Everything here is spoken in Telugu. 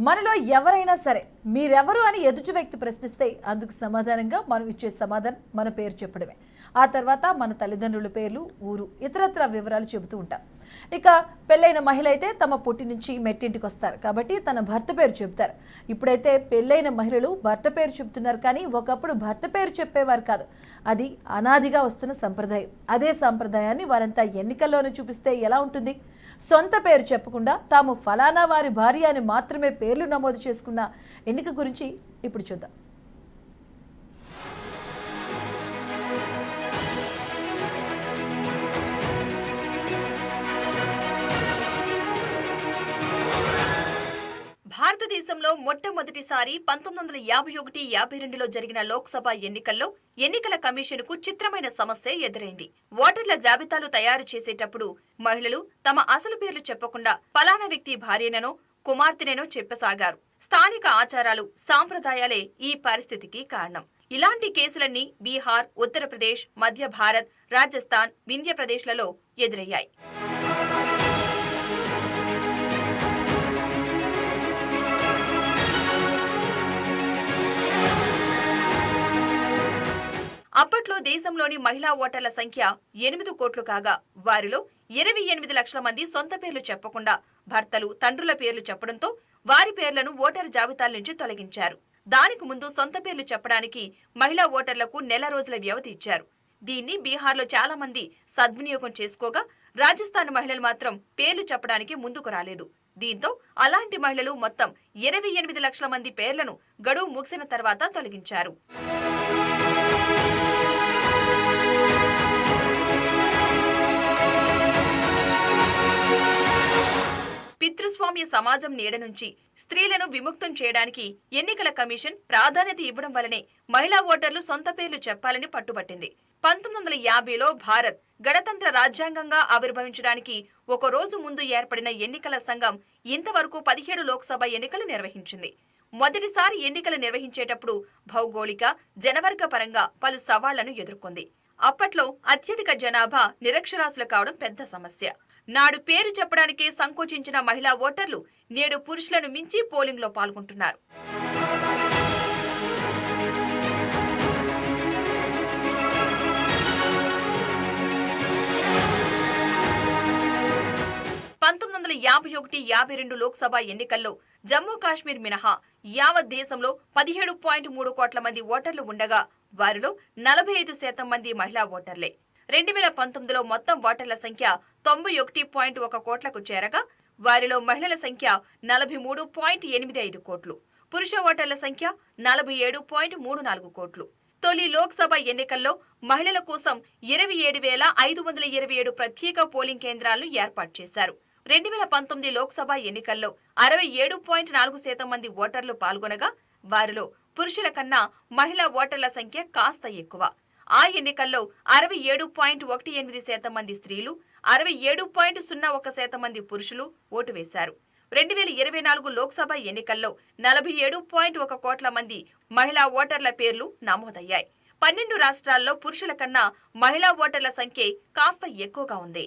మనలో ఎవరైనా సరే మీరెవరు అని ఎదుటి వ్యక్తి ప్రశ్నిస్తే అందుకు సమాధానంగా మనం ఇచ్చే సమాధానం మన పేరు చెప్పడమే. ఆ తర్వాత మన తల్లిదండ్రుల పేర్లు, ఊరు, ఇతరత్ర వివరాలు చెబుతూ ఉంటాం. ఇక పెళ్ళైన మహిళ అయితే తమ పుట్టి నుంచి మెట్టింటికి వస్తారు కాబట్టి తన భర్త పేరు చెబుతారు. ఇప్పుడైతే పెళ్ళైన మహిళలు భర్త పేరు చెబుతున్నారు, కానీ ఒకప్పుడు భర్త పేరు చెప్పేవారు కాదు. అది అనాదిగా వస్తున్న సంప్రదాయం. అదే సంప్రదాయాన్ని వారంతా ఎన్నికల్లోనే చూపిస్తే ఎలా ఉంటుంది? సొంత పేరు చెప్పకుండా తాము ఫలానా వారి భార్య అని మాత్రమే పేర్లు నమోదు చేసుకున్న ఎన్నిక గురించి ఇప్పుడు చూద్దాం. భారతదేశంలో మొట్టమొదటిసారి 1951-52లో జరిగిన లోక్సభ ఎన్నికల్లో ఎన్నికల కమిషన్కు చిత్రమైన సమస్య ఎదురైంది. ఓటర్ల జాబితాలు తయారు చేసేటప్పుడు మహిళలు తమ అసలు పేర్లు చెప్పకుండా ఫలానా వ్యక్తి భార్యననో కుమార్తెనో చెప్పసాగారు. స్థానిక ఆచారాలు, సాంప్రదాయాలే ఈ పరిస్థితికి కారణం. ఇలాంటి కేసులన్నీ బీహార్, ఉత్తరప్రదేశ్, మధ్య భారత్, రాజస్థాన్, వింధ్యప్రదేశ్లలో ఎదురయ్యాయి. అప్పట్లో దేశంలోని మహిళా ఓటర్ల సంఖ్య 8 కోట్లు కాగా వారిలో 28 లక్షల మంది సొంత పేర్లు చెప్పకుండా భర్తలు, తండ్రుల పేర్లు చెప్పడంతో వారి పేర్లను ఓటరు జాబితాల నుంచి తొలగించారు. దానికి ముందు సొంత పేర్లు చెప్పడానికి మహిళా ఓటర్లకు నెల రోజుల వ్యవధి ఇచ్చారు. దీన్ని బీహార్లో చాలా మంది సద్వినియోగం చేసుకోగా రాజస్థాన్ మహిళలు మాత్రం పేర్లు చెప్పడానికి ముందుకు రాలేదు. దీంతో అలాంటి మహిళలు మొత్తం 28 లక్షల మంది పేర్లను గడువు ముగిసిన తర్వాత తొలగించారు. పితృస్వామ్య సమాజం నీడ నుంచి స్త్రీలను విముక్తం చేయడానికి ఎన్నికల కమిషన్ ప్రాధాన్యత ఇవ్వడం వల్లనే మహిళా ఓటర్లు సొంత పేర్లు చెప్పాలని పట్టుబట్టింది. 1950లో భారత్ గణతంత్ర రాజ్యాంగంగా ఆవిర్భవించడానికి ఒక రోజు ముందు ఏర్పడిన ఎన్నికల సంఘం ఇంతవరకు 17 లోక్సభ ఎన్నికలు నిర్వహించింది. మొదటిసారి ఎన్నికలు నిర్వహించేటప్పుడు భౌగోళిక, జనవర్గ పరంగా పలు సవాళ్లను ఎదుర్కొంది. అప్పట్లో అత్యధిక జనాభా నిరక్షరాస్యులు కావడం పెద్ద సమస్య. నాడు పేరు చెప్పడానికే సంకోచించిన మహిళా ఓటర్లు నేడు పురుషులను మించి పోలింగ్లో పాల్గొంటున్నారు. పంతొమ్మిది 1951-52 లోక్సభ ఎన్నికల్లో జమ్మూ కాశ్మీర్ మినహా యావత్ దేశంలో 17.3 కోట్ల మంది ఓటర్లు ఉండగా వారిలో 45% మంది మహిళా ఓటర్లే. 2019లో మొత్తం ఓటర్ల సంఖ్య 91.1 కోట్లకు చేరగా వారిలో మహిళల సంఖ్య 43.85 కోట్లు, పురుష ఓటర్ల సంఖ్య 47.34 కోట్లు. తొలి లోక్సభ ఎన్నికల్లో మహిళల కోసం 27,527 ప్రత్యేక పోలింగ్ కేంద్రాలను ఏర్పాటు చేశారు. 2019 లోక్సభ ఎన్నికల్లో 67.4% మంది ఓటర్లు పాల్గొనగా వారిలో పురుషుల కన్నా మహిళా ఓటర్ల సంఖ్య కాస్త ఎక్కువ. ఆ ఎన్నికల్లో 67.18% మంది స్త్రీలు, 67.01% మంది పురుషులు ఓటు వేశారు. 2024 లోక్సభ ఎన్నికల్లో 47.1 కోట్ల మంది మహిళా ఓటర్ల పేర్లు నమోదయ్యాయి. 12 రాష్ట్రాల్లో పురుషుల కన్నా మహిళా ఓటర్ల సంఖ్య కాస్త ఎక్కువగా ఉంది.